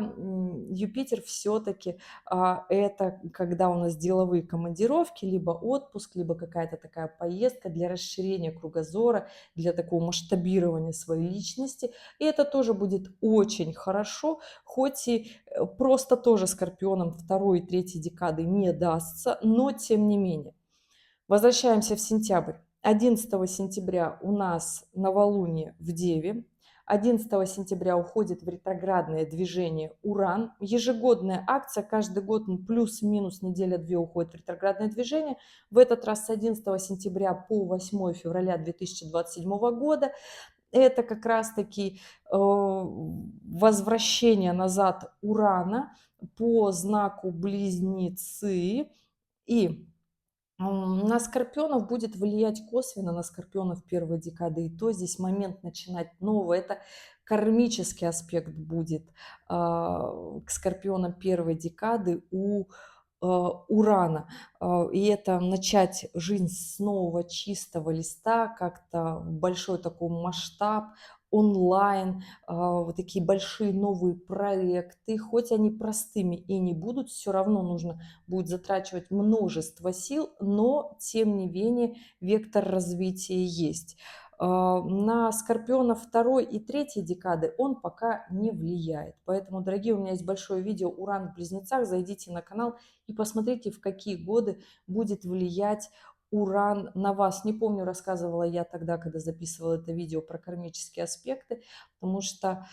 Юпитер все-таки это когда у нас деловые командировки, либо отпуск, либо какая-то такая поездка для расширения кругозора, для такого масштабирования своей личности. И это тоже будет очень хорошо, хоть и просто тоже скорпионам второй и третьей декады не дастся, но тем не менее. Возвращаемся в сентябрь. 11 сентября у нас новолуние в Деве. 11 сентября уходит в ретроградное движение Уран. Ежегодная акция, каждый год плюс-минус неделя-две уходит в ретроградное движение. В этот раз с 11 сентября по 8 февраля 2027 года. Это как раз-таки возвращение назад Урана по знаку Близнецы. И на скорпионов будет влиять косвенно, на скорпионов первой декады. И то здесь момент начинать новое. Это кармический аспект будет к скорпионам первой декады у Урана. И это начать жизнь с нового чистого листа, как-то большой такой масштаб, онлайн, вот такие большие новые проекты, хоть они простыми и не будут, все равно нужно будет затрачивать множество сил, но тем не менее вектор развития есть. На скорпионов второй и третьей декады он пока не влияет. Поэтому, дорогие, у меня есть большое видео «Уран в Близнецах». Зайдите на канал и посмотрите, в какие годы будет влиять Уран на вас. Не помню, рассказывала я тогда, когда записывала это видео про кармические аспекты, потому что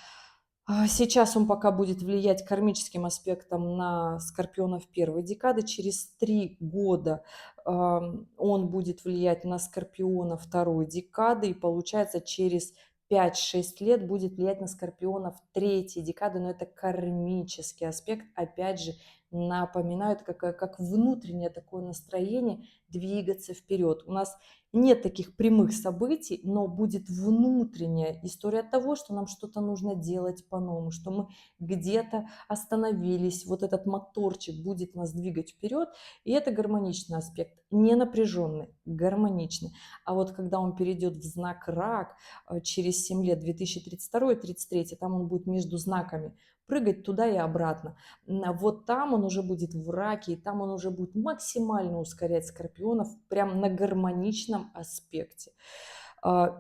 сейчас он пока будет влиять кармическим аспектом на скорпионов первой декады. Через 3 года он будет влиять на скорпиона второй декады. И получается, через 5-6 лет будет влиять на скорпионов третьей декады. Но это кармический аспект, опять же, напоминают как внутреннее такое настроение двигаться вперед. У нас нет таких прямых событий, но будет внутренняя история того, что нам что-то нужно делать по-новому, что мы где-то остановились, вот этот моторчик будет нас двигать вперед, и это гармоничный аспект, не напряженный, гармоничный. А вот когда он перейдет в знак рак через 7 лет, 2032-33, там он будет между знаками прыгать туда и обратно. Вот там он уже будет в раке, и там он уже будет максимально ускорять скорпионов прям на гармоничном аспекте.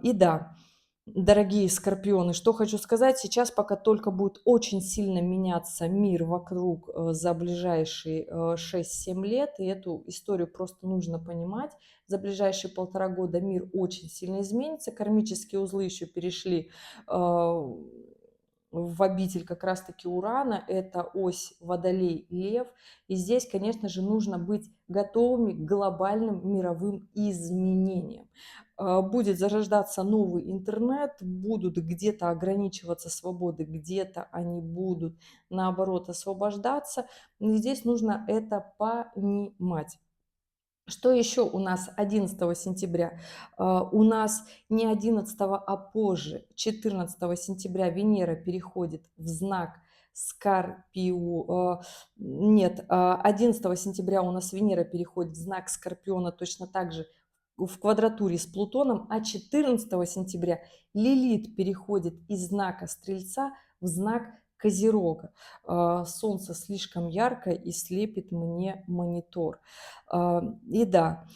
И да, дорогие скорпионы, что хочу сказать, сейчас пока только будет очень сильно меняться мир вокруг за ближайшие 6-7 лет, и эту историю просто нужно понимать. За ближайшие 1,5 года мир очень сильно изменится, кармические узлы еще перешли в обитель как раз-таки Урана, это ось Водолей-Лев. И здесь, конечно же, нужно быть готовыми к глобальным мировым изменениям. Будет зарождаться новый интернет, будут где-то ограничиваться свободы, где-то они будут, наоборот, освобождаться. И здесь нужно это понимать. Что еще у нас 11 сентября? У нас не 11, а позже, 14 сентября Венера переходит в знак Скорпио. Нет, 11 сентября у нас Венера переходит в знак Скорпиона точно так же в квадратуре с Плутоном, а 14 сентября Лилит переходит из знака Стрельца в знак Козерога. Солнце слишком ярко и слепит мне монитор. И да,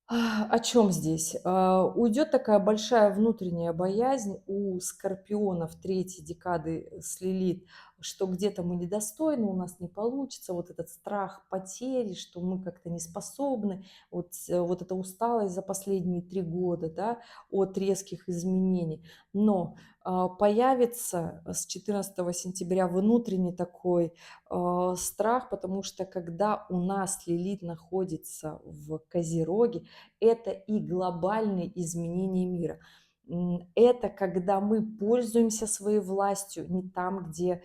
о чем здесь? Уйдет такая большая внутренняя боязнь у скорпионов третьей декады с Лилит, что где-то мы недостойны, у нас не получится, вот этот страх потери, что мы как-то не способны, вот эта усталость за последние 3 года, да, от резких изменений. Но появится с 14 сентября внутренний такой страх, потому что когда у нас Лилит находится в Козероге, это и глобальные изменения мира. Это когда мы пользуемся своей властью не там, где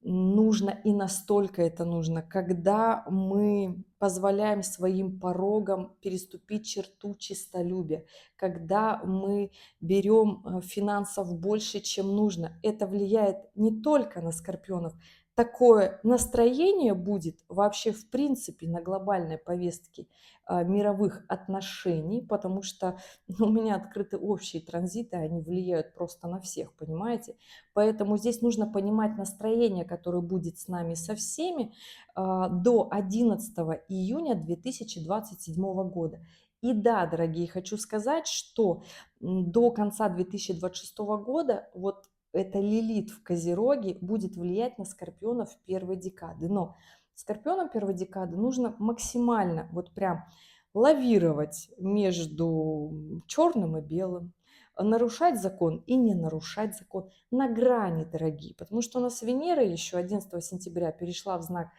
нужно и настолько это нужно, когда мы позволяем своим порогам переступить черту честолюбия, когда мы берем финансов больше, чем нужно. Это влияет не только на скорпионов. Такое настроение будет вообще в принципе на глобальной повестке мировых отношений, потому что у меня открыты общие транзиты, они влияют просто на всех, понимаете? Поэтому здесь нужно понимать настроение, которое будет с нами со всеми до 11 июня 2027 года. И да, дорогие, хочу сказать, что до конца 2026 года вот эта Лилит в Козероге будет влиять на скорпионов первой декады. Но скорпионам первой декады нужно максимально вот прям лавировать между черным и белым, нарушать закон и не нарушать закон на грани, дорогие, потому что у нас Венера еще 11 сентября перешла в знак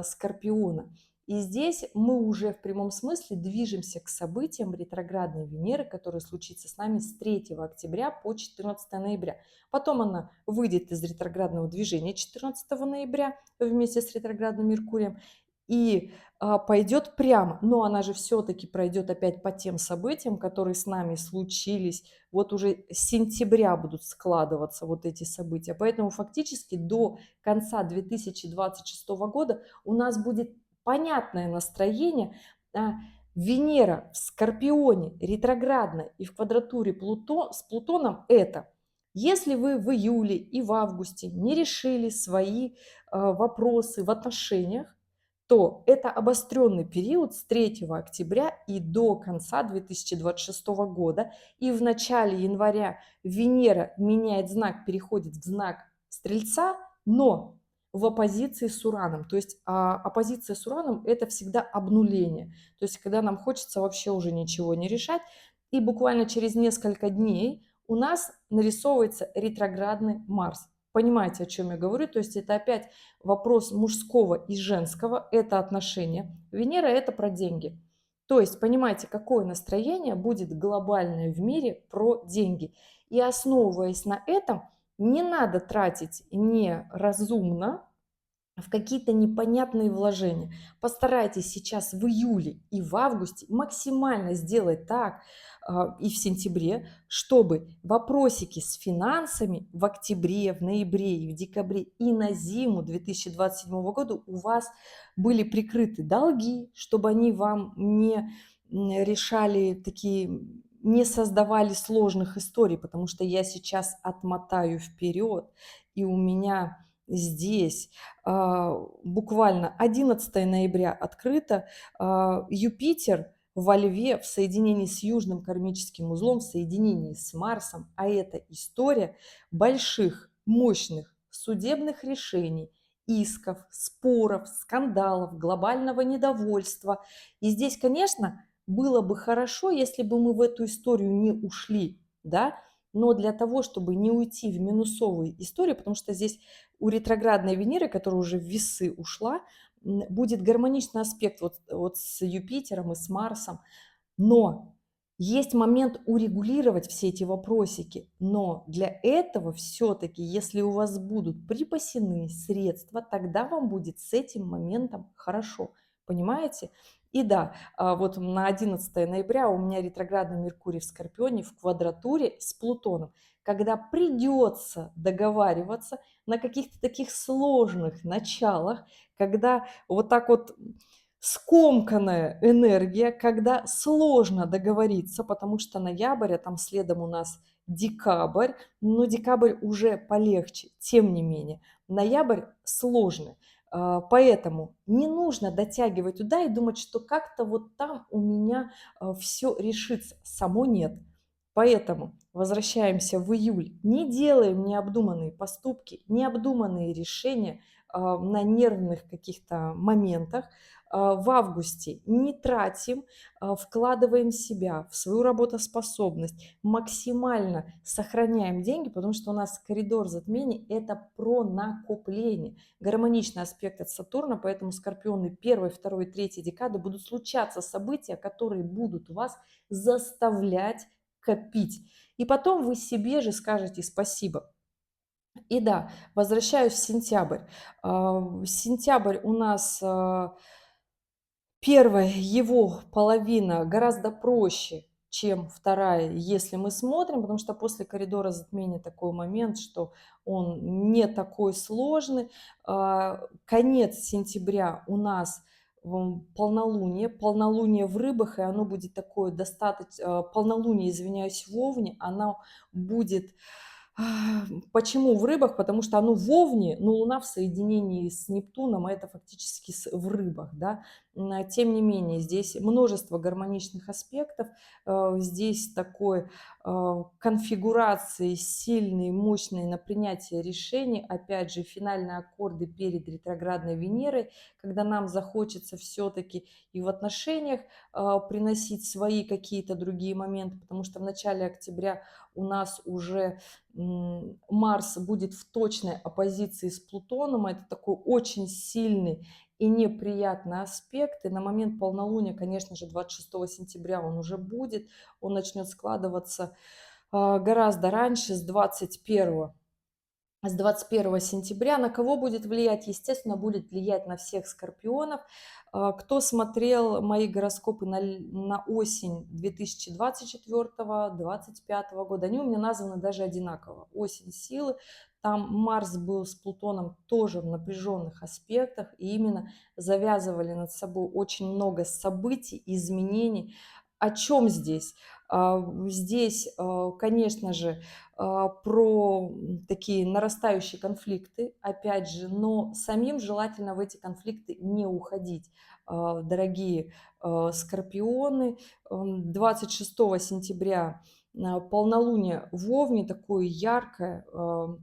Скорпиона. И здесь мы уже в прямом смысле движемся к событиям ретроградной Венеры, которые случится с нами с 3 октября по 14 ноября. Потом она выйдет из ретроградного движения 14 ноября вместе с ретроградным Меркурием и пойдет прямо. Но она же все-таки пройдет опять по тем событиям, которые с нами случились. Вот уже с сентября будут складываться вот эти события. Поэтому фактически до конца 2026 года у нас будет понятное настроение. Венера в Скорпионе ретроградно и в квадратуре с Плутоном это. Если вы в июле и в августе не решили свои вопросы в отношениях, то это обостренный период с 3 октября и до конца 2026 года. И в начале января Венера меняет знак, переходит в знак Стрельца, но в оппозиции с Ураном. То есть оппозиция с Ураном – это всегда обнуление. То есть когда нам хочется вообще уже ничего не решать. И буквально через несколько дней у нас нарисовывается ретроградный Марс. Понимаете, о чем я говорю? То есть это опять вопрос мужского и женского, это отношения. Венера – это про деньги. То есть понимаете, какое настроение будет глобальное в мире про деньги. И основываясь на этом, не надо тратить неразумно в какие-то непонятные вложения. Постарайтесь сейчас в июле и в августе максимально сделать так, и в сентябре, чтобы вопросики с финансами в октябре, в ноябре и в декабре и на зиму 2027 года у вас были прикрыты долги, чтобы они вам не решали такие, не создавали сложных историй, потому что я сейчас отмотаю вперед, и у меня здесь буквально 11 ноября открыто. Юпитер во Льве в соединении с Южным кармическим узлом, в соединении с Марсом, а это история больших, мощных судебных решений, исков, споров, скандалов, глобального недовольства. И здесь, конечно, было бы хорошо, если бы мы в эту историю не ушли, да, но для того, чтобы не уйти в минусовые истории, потому что здесь у ретроградной Венеры, которая уже в весы ушла, будет гармоничный аспект вот с Юпитером и с Марсом. Но есть момент урегулировать все эти вопросики. Но для этого все-таки, если у вас будут припасены средства, тогда вам будет с этим моментом хорошо. Понимаете? И да, вот на 11 ноября у меня ретроградный Меркурий в Скорпионе в квадратуре с Плутоном. Когда придется договариваться на каких-то таких сложных началах, когда вот так вот скомканная энергия, когда сложно договориться, потому что ноябрь, а там следом у нас декабрь, но декабрь уже полегче, тем не менее. Ноябрь сложный, поэтому не нужно дотягивать туда и думать, что как-то вот там у меня все решится. Само нет. Поэтому возвращаемся в июль. Не делаем необдуманные поступки, необдуманные решения на нервных каких-то моментах. В августе не тратим, вкладываем себя, в свою работоспособность, максимально сохраняем деньги, потому что у нас коридор затмений – это про накопление. Гармоничный аспект от Сатурна, поэтому скорпионы 1, 2, 3 декады будут случаться события, которые будут вас заставлять копить. И потом вы себе же скажете спасибо. И да, возвращаюсь в сентябрь. Сентябрь у нас первая его половина гораздо проще, чем вторая, если мы смотрим, потому что после коридора затмения такой момент, что он не такой сложный. Конец сентября у нас полнолуние в рыбах, и оно будет такое достаточно, полнолуние, извиняюсь, в Овне, оно будет почему в рыбах? Потому что оно в Овне, но Луна в соединении с Нептуном, а это фактически в рыбах, да. Тем не менее, здесь множество гармоничных аспектов, здесь такой конфигурации сильные, мощные на принятие решений, опять же, финальные аккорды перед ретроградной Венерой, когда нам захочется все-таки и в отношениях приносить свои какие-то другие моменты, потому что в начале октября у нас уже Марс будет в точной оппозиции с Плутоном. Это такой очень сильный и неприятный аспект. И на момент полнолуния, конечно же, 26 сентября он уже будет. Он начнет складываться гораздо раньше, с 21 сентября. На кого будет влиять? Естественно, будет влиять на всех скорпионов. Кто смотрел мои гороскопы на осень 2024-2025 года, они у меня названы даже одинаково. Осень силы. Там Марс был с Плутоном тоже в напряженных аспектах, и именно завязывали над собой очень много событий, изменений. О чем здесь? Здесь, конечно же, про такие нарастающие конфликты, опять же, но самим желательно в эти конфликты не уходить. Дорогие скорпионы, 26 сентября полнолуние в Овне, такое яркое,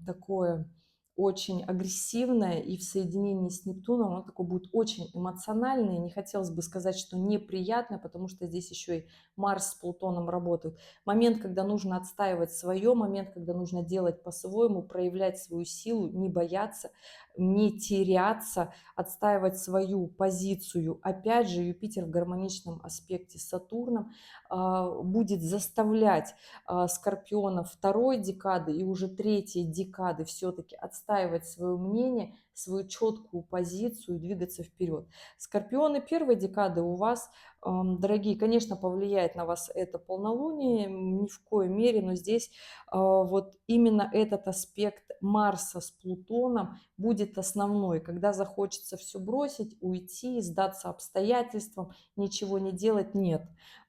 такое очень агрессивное, и в соединении с Нептуном оно такое будет очень эмоциональное. Не хотелось бы сказать, что неприятно, потому что здесь еще и Марс с Плутоном работают. Момент, когда нужно отстаивать свое, момент, когда нужно делать по-своему, проявлять свою силу, не бояться, не теряться, отстаивать свою позицию. Опять же, Юпитер в гармоничном аспекте с Сатурном будет заставлять скорпионов второй декады и уже третьей декады все-таки отстаивать свое мнение, свою четкую позицию и двигаться вперед. Скорпионы первой декады у вас, дорогие, конечно, повлияет на вас это полнолуние, ни в коей мере, но здесь вот именно этот аспект Марса с Плутоном будет основной, когда захочется все бросить, уйти, сдаться обстоятельствам, ничего не делать, нет.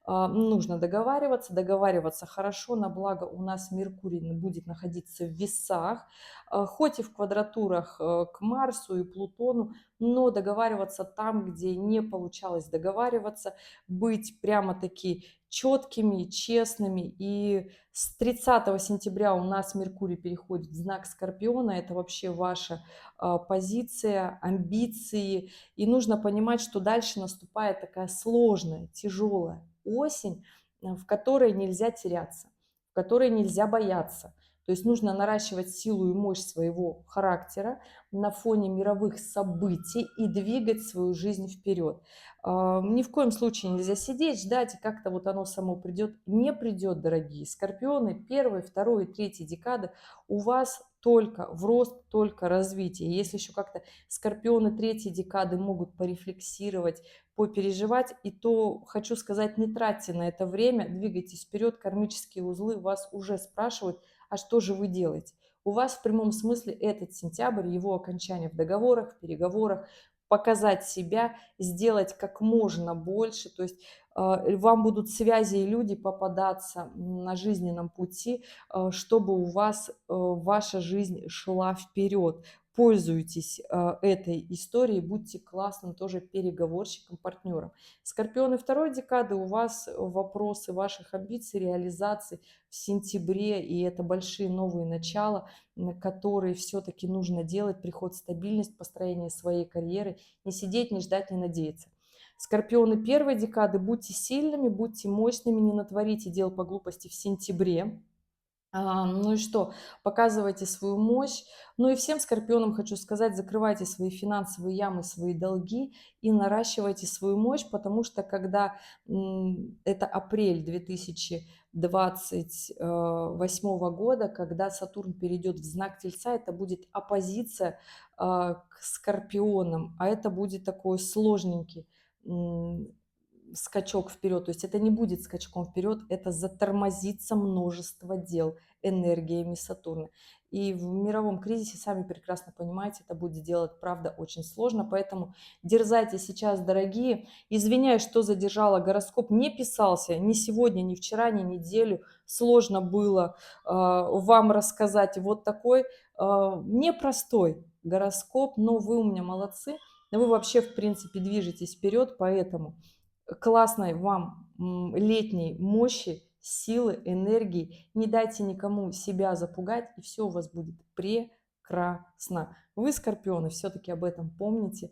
Нужно договариваться, договариваться хорошо, на благо у нас Меркурий будет находиться в весах, хоть и в квадратурах к Марсу и Плутону, но договариваться там, где не получалось договариваться, быть прямо-таки четкими, честными. И с 30 сентября у нас Меркурий переходит в знак Скорпиона, это вообще ваша позиция, амбиции. И нужно понимать, что дальше наступает такая сложная, тяжелая осень, в которой нельзя теряться, в которой нельзя бояться. То есть нужно наращивать силу и мощь своего характера на фоне мировых событий и двигать свою жизнь вперед. Ни в коем случае нельзя сидеть, ждать, и как-то вот оно само придет. Не придет, дорогие скорпионы, первой, второй и третьей декады у вас только в рост, только развитие. Если еще как-то скорпионы третьей декады могут порефлексировать, попереживать, и то хочу сказать, не тратьте на это время, двигайтесь вперед, кармические узлы вас уже спрашивают, а что же вы делаете? У вас в прямом смысле этот сентябрь, его окончание в договорах, в переговорах, показать себя, сделать как можно больше, то есть вам будут связи и люди попадаться на жизненном пути, чтобы у вас ваша жизнь шла вперед. Пользуйтесь этой историей, будьте классным тоже переговорщиком, партнером. Скорпионы второй декады, у вас вопросы ваших амбиций, реализации в сентябре, и это большие новые начала, которые все-таки нужно делать, приход стабильность, построение своей карьеры, не сидеть, не ждать, не надеяться. Скорпионы первой декады, будьте сильными, будьте мощными, не натворите дел по глупости в сентябре. Ну и что? Показывайте свою мощь. Ну и всем скорпионам хочу сказать, закрывайте свои финансовые ямы, свои долги и наращивайте свою мощь, потому что когда это апрель 2028 года, когда Сатурн перейдет в знак Тельца, это будет оппозиция к скорпионам, а это будет такой сложненький скачок вперед. То есть это не будет скачком вперед, это затормозится множество дел энергиями Сатурна. И в мировом кризисе, сами прекрасно понимаете, это будет делать, правда, очень сложно. Поэтому дерзайте сейчас, дорогие. Извиняюсь, что задержала гороскоп. Не писался ни сегодня, ни вчера, ни неделю. Сложно было вам рассказать вот такой непростой гороскоп. Но вы у меня молодцы. Вы вообще, в принципе, движетесь вперед, поэтому классной вам летней мощи, силы, энергии. Не дайте никому себя запугать, и все у вас будет прекрасно. Вы, скорпионы, все-таки об этом помните,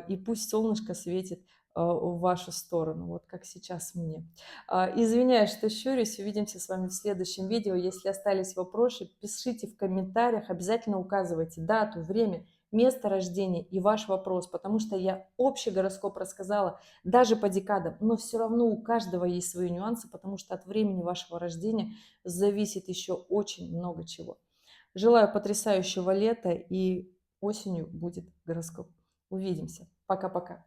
и пусть солнышко светит в вашу сторону, вот как сейчас мне. Извиняюсь, что щурюсь, увидимся с вами в следующем видео. Если остались вопросы, пишите в комментариях, обязательно указывайте дату, время, место рождения и ваш вопрос, потому что я общий гороскоп рассказала даже по декадам, но все равно у каждого есть свои нюансы, потому что от времени вашего рождения зависит еще очень много чего. Желаю потрясающего лета, и осенью будет гороскоп. Увидимся. Пока-пока.